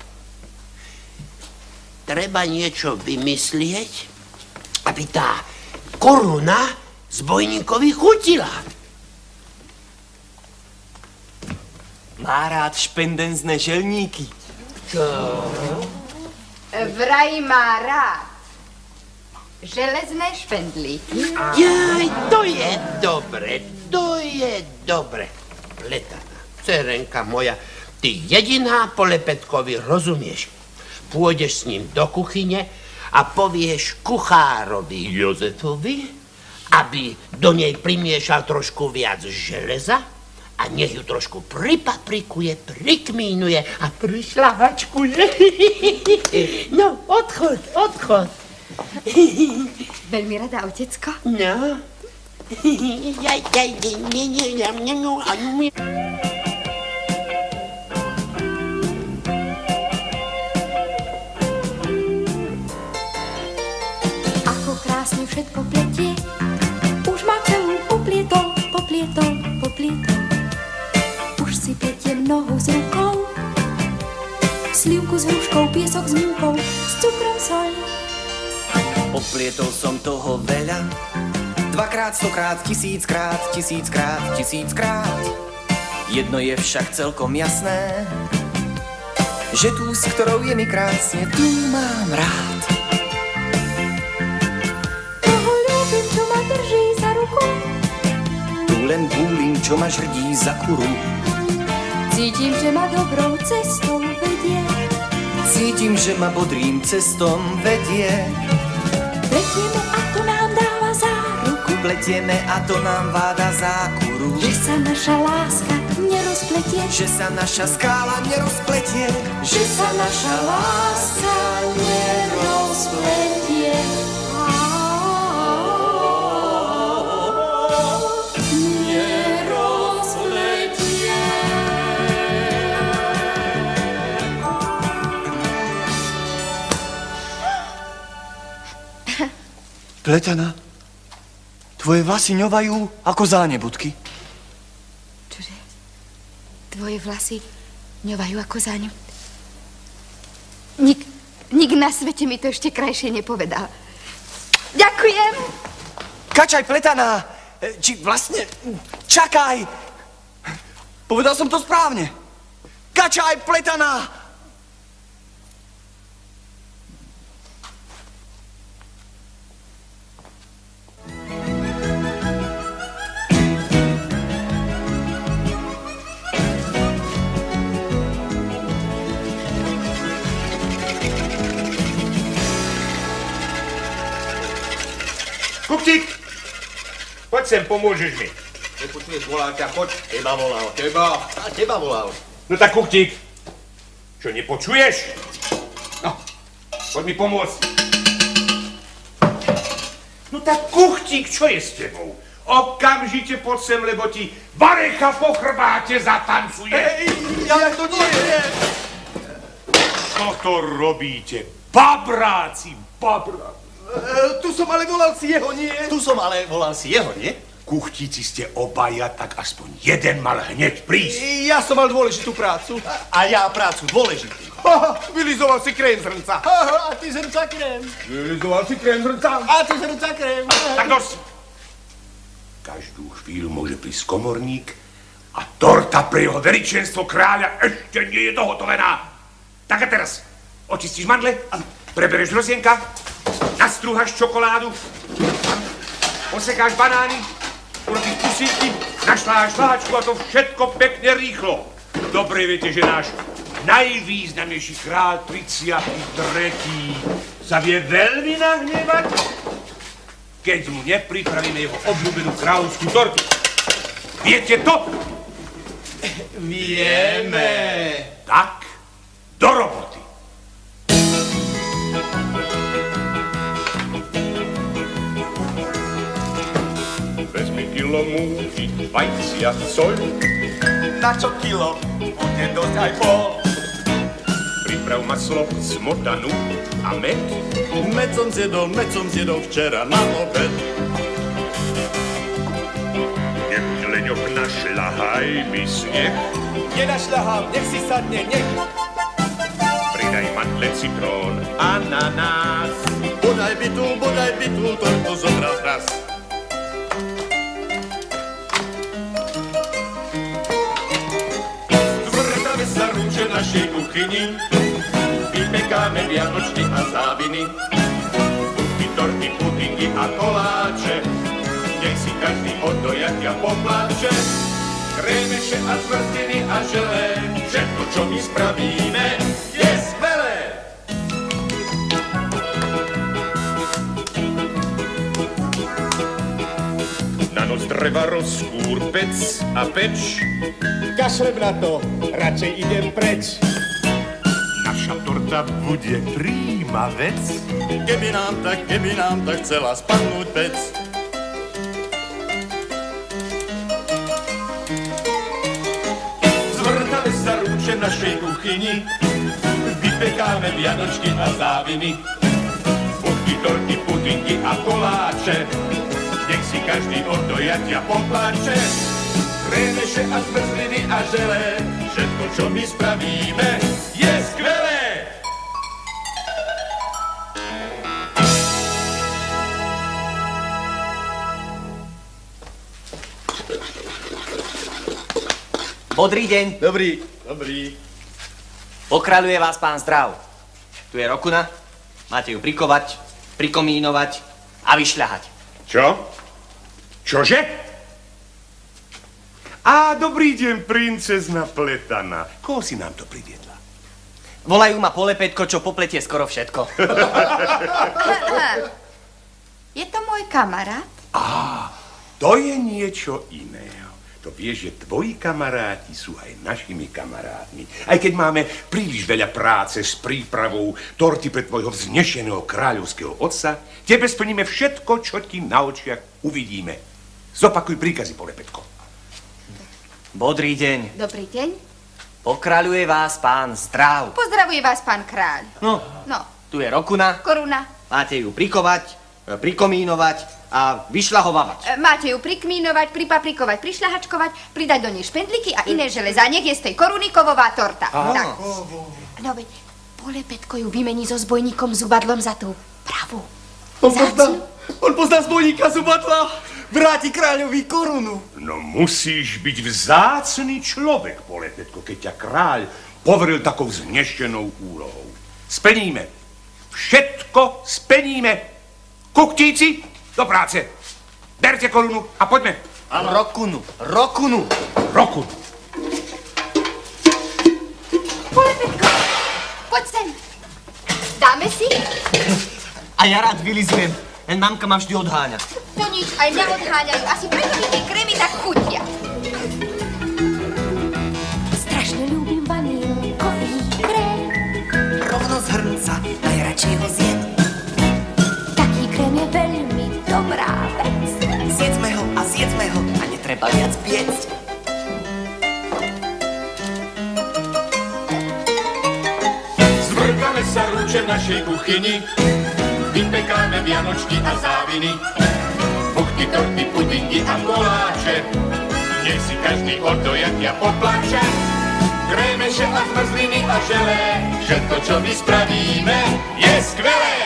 Treba niečo vymyslieť, aby tá koruna zbojníkovi chutila.
Má rád špendenzné želníky.
Čo?
Vraj má rád železné špendlíky.
Jaj, to je dobre. Pletana, dcerenka moja, ty jediná Polepetkovi rozumieš. Pôjdeš s ním do kuchyne a povieš kuchárovi Jozefovi, aby do nej primiešal trošku viac železa a nech ju trošku pripaprikuje, prikmínuje a prišľahačkuje. No, odchod.
Veľmi rada, otecko.
No.
Ako krásne všetko pletie, už má celú poplietol. Už si pletiem nohu s rukou, slivku s hruškou, piesok s múkou, s cukrom soľ.
Poplietol som toho veľa, 2-krát, 100-krát, 1000-krát. Jedno je však celkom jasné, že tú, s ktorou je mi krásne, tú mám rád.
Toho ľúbim, čo ma drží za ruku,
Tu len búlim, čo ma žrdí za kuru.
cítim, že ma dobrou cestou vedie.
Cítim, že ma bodrým cestom vedie.
Pletieme a to nám dáva záruku,
Pletieme a to nám váda zákuru.
že sa naša láska nerozpletie.
Že sa naša skála nerozpletie.
Že sa naša láska nerozpletie.
Pletana, tvoje vlasy ňovajú ako zánebudky.
Čože? Tvoje vlasy ňovajú ako záňu. Nik na svete mi to ešte krajšie nepovedal. Ďakujem.
Kačaj, Pletana, či vlastne... Čakaj! Povedal som to správne. Kačaj, Pletana!
Poď sem, pomôžeš mi.
Nepočuješ, volal ťa, poď. Teba volal, teba. A teba volal.
No tak Kuchtík, čo nepočuješ? No, poď mi pomôcť. No tak Kuchtík, čo je s tebou? Okamžite poď sem, lebo ti varecha po chrbáte zatancuje.
Ale to nie je.
Čo to robíte? Babráci, babráci.
Tu som ale volal si jeho, nie?
Tu som ale volal si jeho, nie?
Kuchtíci ste obaja, tak aspoň jeden mal hneď prísť.
Ja som mal dôležitú prácu.
A ja prácu dôležitý.
Vylizoval si krém z hrnca. A ty z hrnca krém.
Vylizoval si krém z hrnca.
A ty z hrnca krém.
Tak dosť. Každú chvíľu môže prísť komorník a torta pre jeho veličenstvo kráľa ešte nie je dohotovená. Tak a teraz očistíš mandle, prebereš rozienka, nastrúhaš čokoládu, osekáš banány, urobíš pusíky, našláš šláčku a to všetko pekne rýchlo. Dobre viete, že náš najvýznamnejší kráľ 33. sa vie veľmi nahnevať, keď mu nepripravíme jeho obľúbenú kráľovskú tortu. Viete to?
Vieme.
Tak, do roboty. Vezmi kilo múky, vajcia, soľ.
Na čo kilo? Bude dosť aj pol.
Priprav maslo, smotanu a med.
Med som zjedol včera na obed.
Nebuď leňok, našľahaj mi sneh.
Nenašľahám, nech si sadne, nech.
Pridaj mandle, citrón, ananás.
Bodaj by tu, tortu zobral raz.
Zvrtame sa rúče našej kuchyni. Vypekáme vianočky a záviny. Buchty, torty, pudingy a koláče. Nech si každý od dojatia popláče. Krémeše a zmrzliny a želé. Všetko, čo my spravíme, je skvelé. Na noc dreva rozkúr pec a peč.
Kašlem na to, radšej idem preč.
Naša torta bude príjma vec.
Keby nám tak chcela spadnúť pec.
Zvrtame sa rúče našej kuchyni. Vypekáme vianočky a záviny. Buchty, torty, pudingy a koláče. Nech si každý od dojatia popláče. Krémeše a zmrzliny a želé. Všetko, čo my spravíme, je skvelé.
Bodrý deň.
Dobrý.
Pokraľuje vás pán Zdrav. Tu je rokuna. Máte ju prikovať, prikomínovať a vyšľahať.
Čo? Čože? Á, dobrý deň, princezna Pletana. Koho si nám to priviedla?
Volajú ma Polepetko, čo popletie skoro všetko.
Je to môj kamarát?
Á, to je niečo iného. To vieš, že tvoji kamaráti sú aj našimi kamarátmi. Aj keď máme príliš veľa práce s prípravou torty pre tvojho vznešeného kráľovského otca, tebe splníme všetko, čo ti na očiach uvidíme. Zopakuj príkazy, Polepetko.
Bodrý deň.
Dobrý deň.
Pokraľuje vás pán Zdrav.
Pozdravuje vás pán kráľ.
No, tu je rokuna.
Koruna.
Máte ju prikovať, prikomínovať a vyšľahovávať.
Máte ju prikmínovať, pripaprikovať, prišľahačkovať, pridať do nej špendliky a iné železa. Nech je z tej koruny kovová torta. Tak. No veď, Polepetko ju vymení so zbojníkom Zubadlom za tú pravú.
On pozná zbojníka Zubadla. Vráti kráľovi korunu.
No musíš byť vzácny človek, Polepetko, keď ťa kráľ poveril takou vznešenou úlohou. Splníme. Všetko splníme. Kuchtíci, do práce. Berte korunu a poďme.
Rokunu.
Polepetko, poď sem. Dáme si?
A ja rád vylizujem. Len mamka ma vždy odháňa.
To nič, aj mňa odháňajú. Asi preto mi tie krémy tak chutia.
Strašne ľúbim vanílkový krém.
Rovno z hrnca, najradšej ho zjem.
Taký krém je veľmi dobrá vec.
Zjedzme ho a netreba viac piecť.
Zvrgáme sa rúče v našej kuchyni, vypekáme vianočky a záviny, buchty, torty, pudingy a koláče. Nech si každý od dojatia popláče. Krémeše a zmrzliny a želé, všetko, čo my spravíme, je skvelé.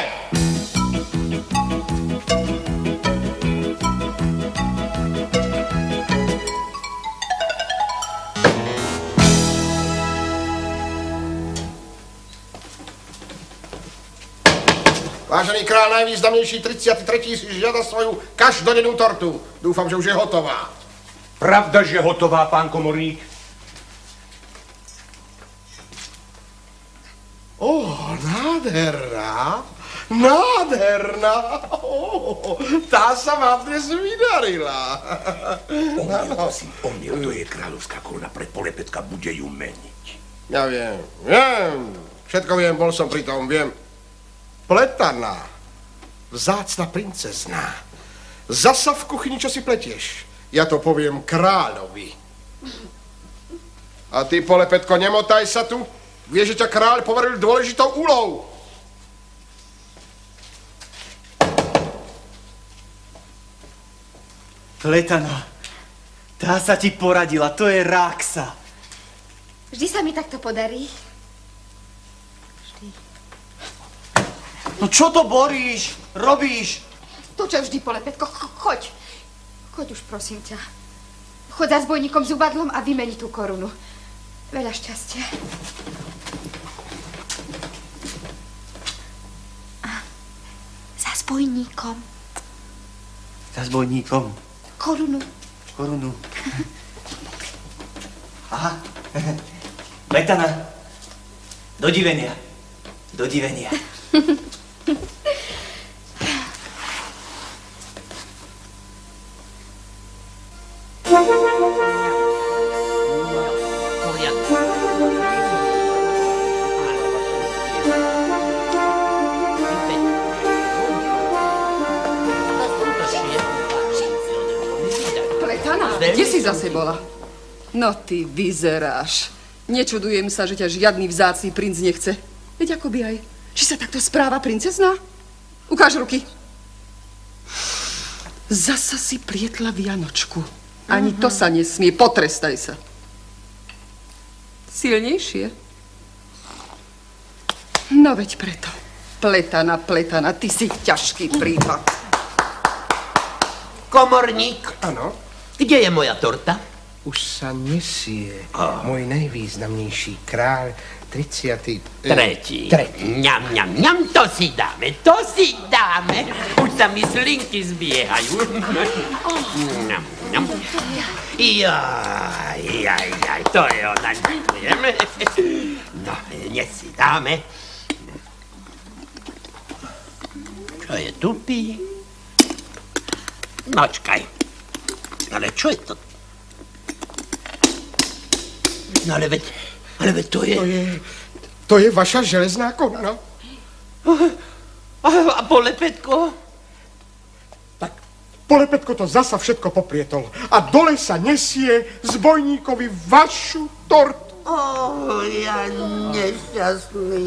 Vážený král, najvýznamnejší 33. si žiada svoju každodennú tortu. Dúfam, že už je hotová.
Pravda, že hotová, pán komorník?
Nádherná. Nádherná. Tá sa vám dnes vydarila.
Omyl, to je kráľovská koruna, pred polepetka bude ju meniť.
Ja viem. Všetko viem, bol som pri tom, viem. Pletaná, vzácna princezná. Zasa v kuchyni, čo si pletieš? Ja to poviem kráľovi. A ty, polepetko, nemotaj sa tu. Vieš, že ťa kráľ poveril dôležitou úlohou.
Pletana, tá sa ti poradila, to je Ráksa.
Vždy sa mi takto podarí.
No čo to boríš? Robíš?
To, čo vždy, polepetko, choď. Choď už, prosím ťa. Choď za zbojníkom Zubadlom a vymeni tú korunu. Veľa šťastia. Za zbojníkom.
Za zbojníkom.
Korunu.
Korunu. Aha. Pletana. Do divenia. Do divenia.
Kde si zase bola? No ty vyzeráš. Nečudujem sa, že ťa žiadny vzácny princ nechce. Veď akoby aj. Či sa takto správa princezná? Ukáž ruky. Zasa si prietla Vianočku. Ani to sa nesmie. Potrestaj sa. Silnejšie. No veď preto. Pletana, Pletana, ty si ťažký prípad.
Komorník.
Áno.
Kde je moja torta?
Už sa nesie. Môj najvýznamnejší kráľ, 33.
Ňam, ňam, ňam, to si dáme, to si dáme. Už sa mi slinky zbiehajú. Ňam, ňam. Jaj, to je ona, ďakujeme. No, dnes si dáme. Čo je tupý? Počkaj. Ale čo je to? No ale veď to je...
To je vaša železná koruna.
A polepetko?
Tak polepetko to zasa všetko poprietol. A dole sa nesie zbojníkovi vašu tortu.
Ja nešťastný.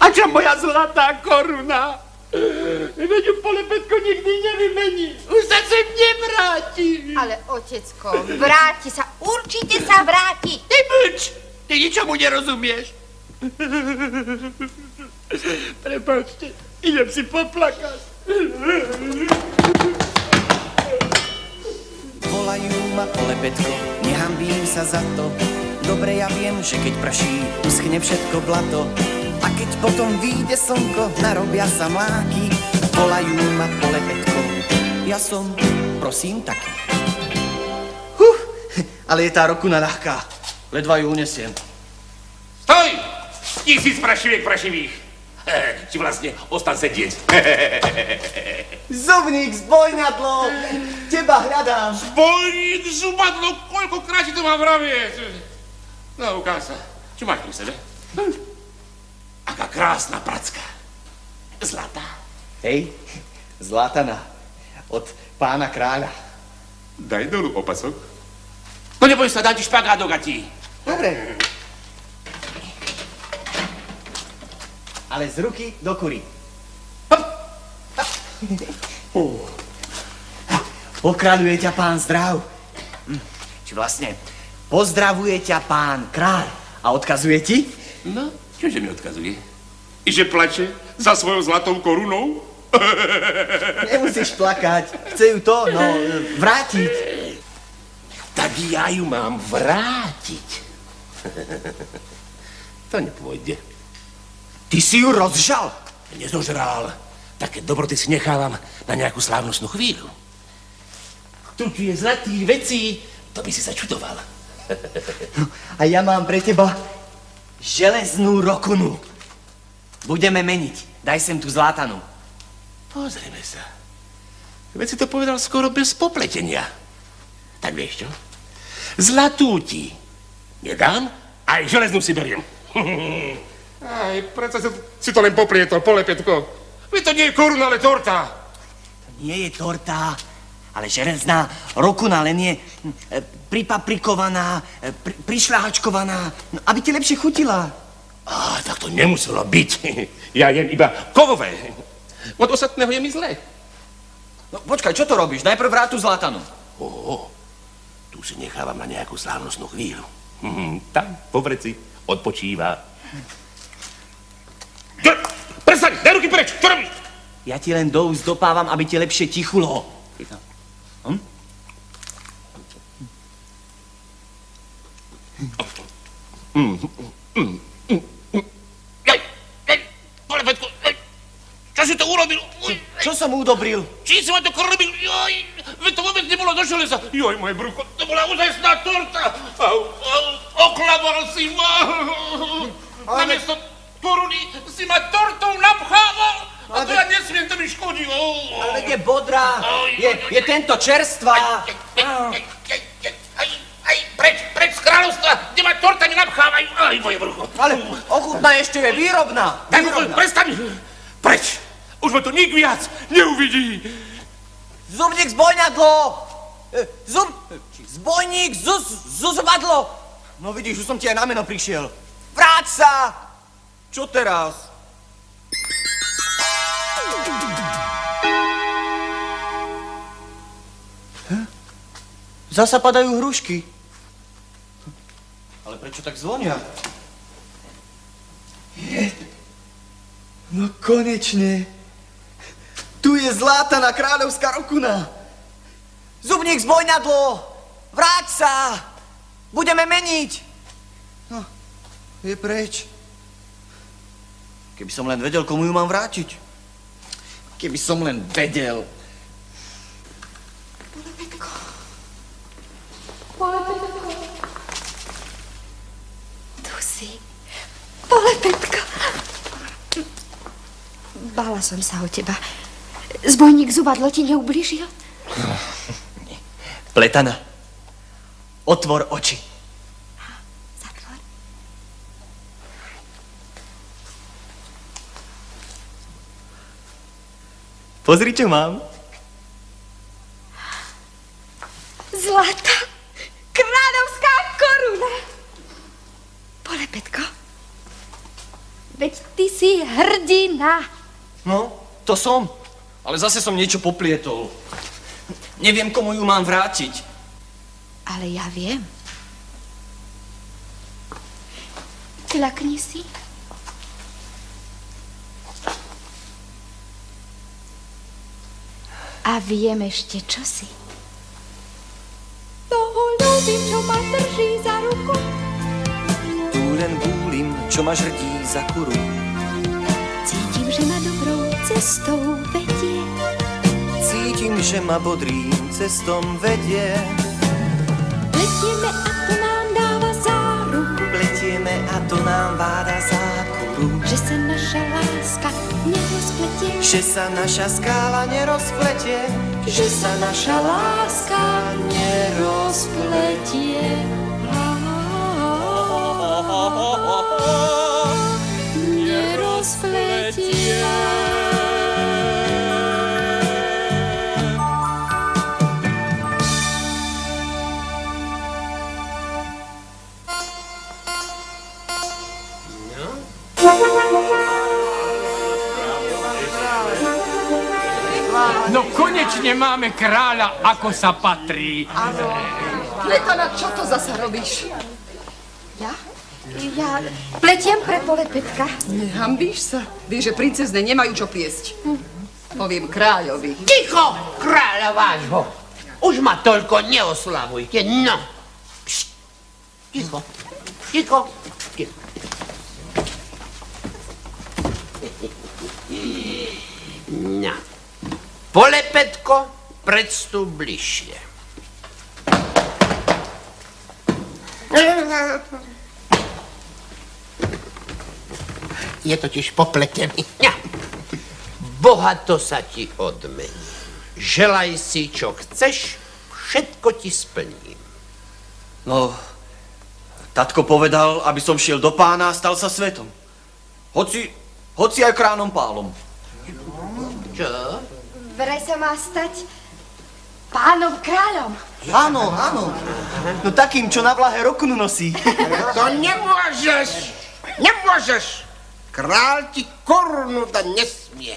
A čo moja zlatá koruna? Veď ju polepetko nikdy nevymení. Už sa sem nevráti.
Ale, otecko, vráti sa. Určite sa vráti.
Ty mlč. Ty ničomu nerozumieš. Prepáčte, idem si poplakať.
Volajú ma polepetko, nehambím sa za to. Dobre ja viem, že keď prší, uschne všetko blato. A keď potom vyjde slnko, narobia sa mláky. Volajú ma polepetko, ja som, prosím, taký. Ale je tá rokuna ľahká, ledva ju unesiem.
Stoj! Tisíc prašiviek prašivých. Či vlastne ostan sedieť.
Zubník, zbojňadlo, teba hľadám.
Zbojník, zubadlo, koľkokrát ti to mám vravieť? No, ukáž sa. Čo máš pri sebe? Aká krásna pracka. Zlatá.
Hej, zlataná. Od pána kráľa.
Daj dolu opasok. No neboj sa, dám ti špagát do gatí.
Dobre. Ale z ruky do kury. Pokraľuje ťa pán zdrav. Či vlastne pozdravuje ťa pán kráľ. A odkazuje ti?
No, čože mi odkazuje? I že plače za svojou zlatou korunou?
Nemusíš plakať. Chce ju to, no, vrátiť.
Tak ja ju mám vrátiť. To nepôjde.
Ty si ju rozžal?
Nezožral. Také dobroty si nechávam na nejakú slávnostnú chvíľu. Tu je zlatých vecí, to by si sa čudoval.
A ja mám pre teba železnú rokunu. Budeme meniť. Daj sem tú zlatanú.
Pozrieme sa. Veď si to povedal skoro bez popletenia. Tak vieš čo? Zlatú ti nedám, aj železnú si beriem. Aj, predsa si to len poplietol, polepetko. Veď to nie je koruna, ale torta.
To nie je torta, ale železná rokuna, len je pripaprikovaná, prišľahačkovaná, aby ti lepšie chutila.
Á, tak to nemuselo byť. Ja jem iba kovové. Od ostatného je mi zle.
No počkaj, čo to robíš? Najprv vrát tú zlatanú.
Tu si nechávam na nejakú slávnostnú chvíľu. Tam, po vreci, odpočíva. Prestaň, daj ruky preč, čo robíš?
Ja ti len do úst dopávam, aby ti lepšie tichulo.
Polepetko, čo si to urobil?
Čo som udobril?
Či si ma to robil? Joj, veď to vôbec nebolo do železa. Joj, moje brucho, to bola úžasná torta. Oklamal si ma. Namiesto koruny si ma tortou napchával. A to ja nesmiem, to mi škodí.
Ale je bodrá. Je tento čerstvá.
Aj, preč z kráľovstva, kde ma torta nenapchávajú. Aj, moje brucho.
Ale ochutná ešte je výrobná.
Prestaň. Preč. Už ma tu nik viac neuvidí.
Zubník, zbojňadlo! Zbojník, zubadlo! No vidíš, už som ti aj na meno prišiel. Vráť sa! Čo teraz? Zasa padajú hrušky. Ale prečo tak zvonia? No konečne. Tu je zlátaná kráľovská rokuna. Zubník, zbojňadlo! Vráť sa! Budeme meniť! No, je preč. Keby som len vedel, komu ju mám vrátiť. Keby som len vedel.
Polepetko. Tu si. Polepetko. Bála som sa o teba. Zbojník zubadlo ti neublížil?
Pletana, otvor oči.
Zatvor.
Pozri, čo mám.
Zlatá kráľovská koruna. Polepetko, veď ty si hrdina.
No, to som. Ale zase som niečo poplietol. Neviem, komu ju mám vrátiť.
Ale ja viem. Kľakni si. A viem ešte čosi. Toho ľúbim, čo ma drží za ruku.
Tu len búlim, čo ma žrdí za kuru.
Cítim, že ma dobrou cestou vedie.
Cítim, že ma bodrým cestom vedie.
Pletieme a to nám dáva záruku.
Pletieme a to nám váda zákuru.
Že sa naša láska nerozpletie.
že sa naša skála nerozpletie, že sa naša láska nerozpletie. Nerozpletie.
No konečne máme kráľa, ako sa patrí.
Áno. Pletana, čo to zasa robíš?
Ja pletiem pre Polepetka.
Nehambíš sa? Vieš, že princezne nemajú čo pliesť. Poviem kráľovi.
Ticho, kráľa vášho. Už ma toľko neoslavujte, no. Pšt. Ticho, ticho, ticho. No. Polepetko, predstup bližšie. Je totiž popletený. Bohato sa ti odmení. Želaj si, čo chceš, všetko ti splním.
No, tatko povedal, aby som šiel do pána a stal sa svetom. Hoci aj kránom pálom.
Čo?
Vraj sa má stať pánom kráľom.
Áno, áno. No takým, čo na vlahe rokunu nosí.
To nemôžeš! Nemôžeš! Král ti korunu dať nesmie.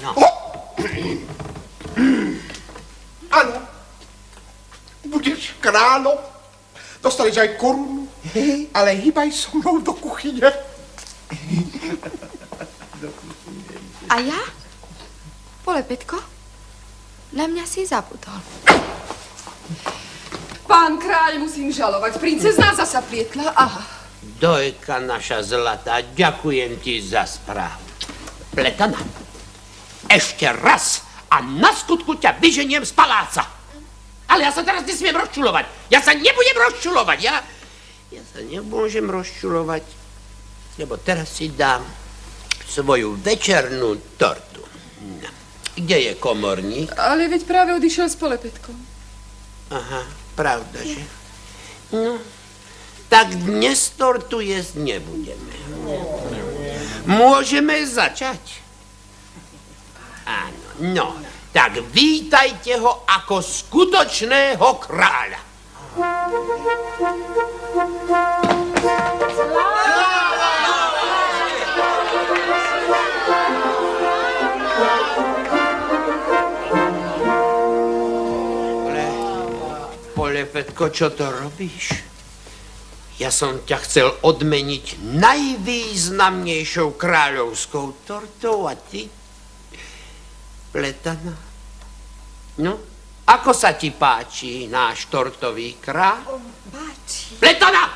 No.
Áno. Budeš kráľom. Dostaneš aj korunu. Ale hýbaj so mnou do kuchyne.
A ja? Polepetko? Na mňa si zabudol.
Pán kráľ, musím žalovať. Princezná zasa plietla. Aha.
Dojka naša zlatá, ďakujem ti za správu. Pletana, ešte raz a na skutku ťa vyženiem z paláca. Ale ja sa teraz nesmiem rozčulovať. Ja sa nebudem rozčulovať. Ja sa nemôžem rozčulovať, lebo teraz si dám svoju večernú tortu. No. Kde je komorník?
Ale veď práve odišiel s Polepetkom.
Aha, pravda, že? No, tak dnes tortu jesť nebudeme. Môžeme začať? Áno, no, tak vítajte ho ako skutočného kráľa. Polepetko, čo to robíš? Ja som ťa chcel odmeniť najvýznamnejšou kráľovskou tortou a ty... Pletana? No, ako sa ti páči náš tortový kráľ?
Páči.
Pletana!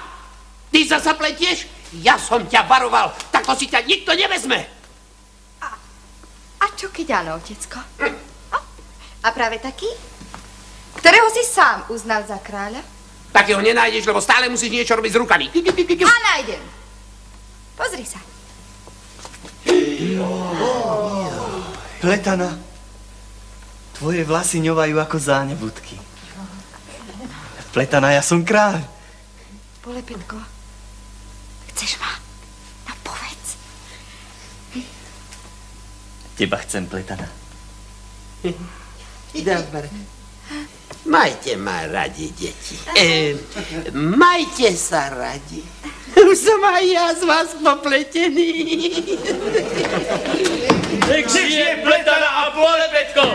Ty zasa pletieš? Ja som ťa varoval, takto si ťa nikto nevezme.
A čo keď áno, otecko? A práve taký? Ktorého si sám uznal za kráľa?
Takého nenájdeš, lebo stále musíš niečo robiť s rukami.
A nájdem. Pozri sa.
Pletana, tvoje vlasy ňovajú ako zánebudky. Pletana, ja som kráľ.
Polepetko, chceš ma? No povedz.
Teba chcem, Pletana.
Dobre. Majte ma radi, deti. Majte sa radi. Už som aj ja z vás popletený.
Nech žije Pletana a Polepetko!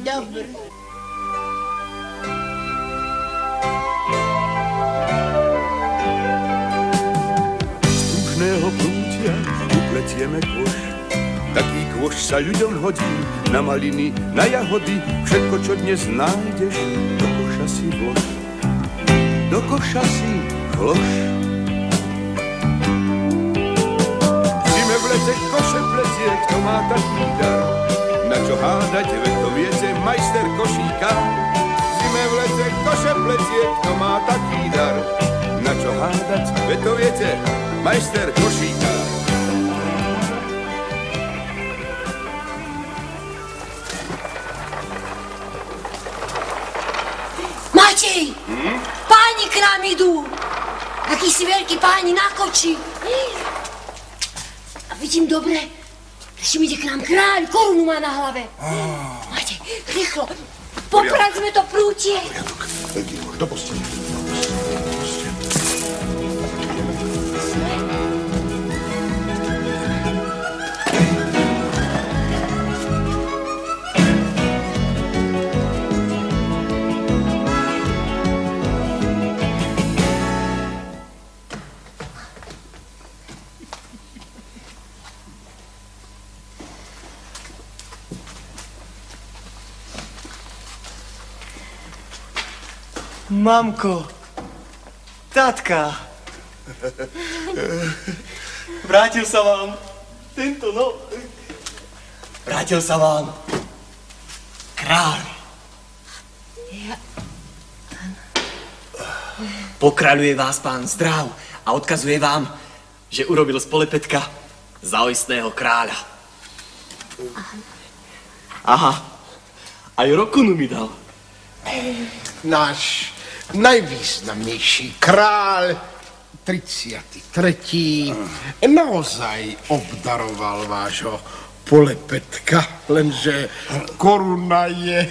Dobre.
Stružného prútia upletieme kôš. Taký kôš sa ľuďom hodí na maliny, na jahody. Všetko, čo dnes nájdeš, do koša si vlož. Do koša si vlož. V zime v lete koše pletie, kto má taký dar. čo hádať, veď to viete, majster košíka. V zime v lete koše pletie, kto má taký dar. Na čo hádať, veď to viete, majster košíka.
Matej! Páni k nám idú! Akýsi veľký páni na koči. A vidím dobre, že ide k nám kráľ, korunu má na hlave. Matej, rýchlo, popracme to prútie.
Do postele.
Mamko, tátka, vrátil sa vám vrátil sa vám kráľ. Pokraľuje vás pán Zdráv a odkazuje vám, že urobil z Polepetka zaojstného kráľa. Aha, aj rokunu mi dal.
Náš najvýznamnejší kráľ 33. naozaj obdaroval vášho Polepetka, lenže koruna je...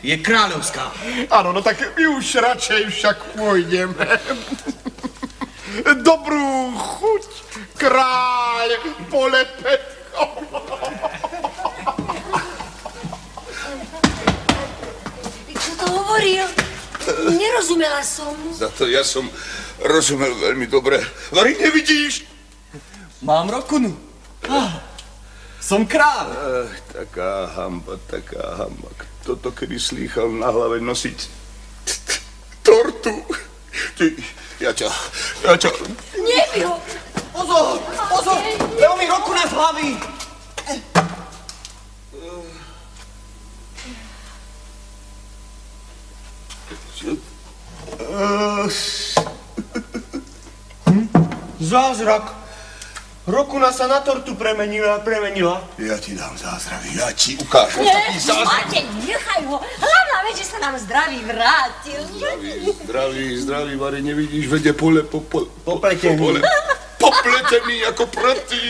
Je kráľovská.
Áno, no tak my už radšej však pôjdeme. Dobrú chuť, kráľ Polepetko.
Čo to hovoril? Nerozumela som.
Za to ja som rozumel veľmi dobre. Vary, nevidíš?
Mám rokunu. Som kráľ.
Taká hamba. Kto to kedy slýchal na hlave nosiť tortu? Ja ťa...
Nebi ho!
Pozor! Lebo mi rokuna z hlavy. Zázrak. Rokuna sa na tortu premenila.
Ja ti dám zázrak, ja ti ukážem taký zázrak.
Matej, nechaj ho. Hlavná vec, že sa nám zdravý vrátil.
Zdravý, Vary, nevidíš, vede
popletený.
Popletený ako proti.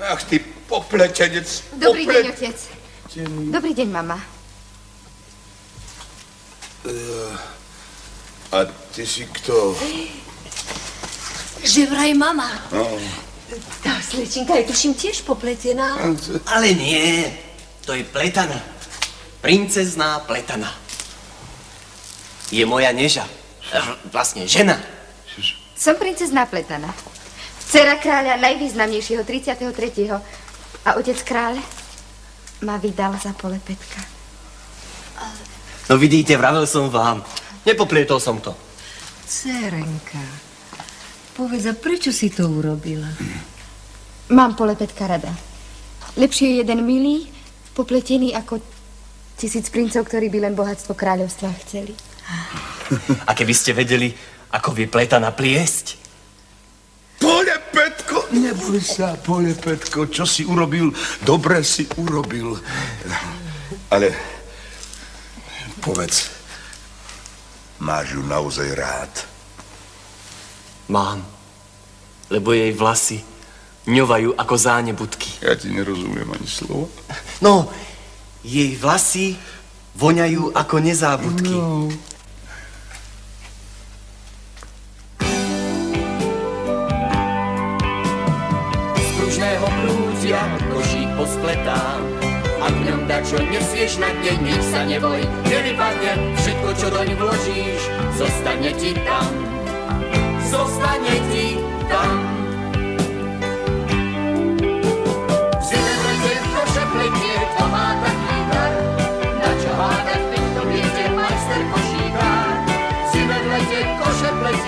Ach, ty popletenec.
Dobrý deň, otec. Dobrý deň, mama.
A ty si kto?
Že vraj mama.
No.
Tá slečinka je tuším tiež popletená.
Ale nie, to je pletana. Princezná pletana. Je moja neža. Vlastne žena.
Som princezná pletana. Dcera kráľa najvýznamnejšieho 33. A otec kráľ ma vydal za Polepetka.
No vidíte, vravel som vám. Nepoplietol som to.
Dcerenka, povedz, a prečo si to urobila?
Mám Polepetka rada. Lepšie je jeden milý, popletený ako 1000 princov, ktorí by len bohatstvo kráľovstva chceli.
A keby ste vedeli, ako vie pletana pliesť?
Polepetko, neboj sa, Polepetko, čo si urobil, dobre si urobil. Ale povedz, máš ju naozaj rád?
Mám, lebo jej vlasy ňovajú ako zánebudky.
Ja ti nerozumiem ani slovo.
No, jej vlasy voňajú ako nezábudky.
No.
Z pružného prútia košík pospletám. A v ňom dačo nesieš na dne, nič sa neboj, nevypadne. Všetko, čo doň vložíš, zostane ti tam. Zostane ti tam. V zime v lete koše pletie, kto má taký dar. Na čo hádať, keď to viete, majster košíka. V zime v lete koše pletie,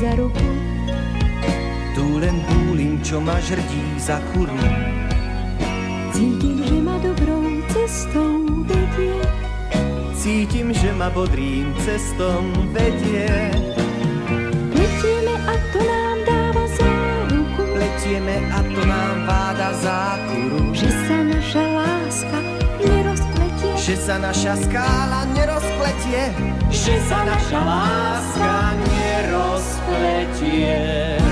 za ruku.
Tu len búlim, čo ma žrdí za kuru.
Cítim, že ma dobrou cestou vedie.
Cítim, že ma bodrým cestom vedie.
Pletieme a to nám dáva záruku.
Pletieme a to nám váda zákuru.
Že sa naša láska nerozpletie.
Že sa naša skála nerozpletie. Že sa naša láska nerozpletie.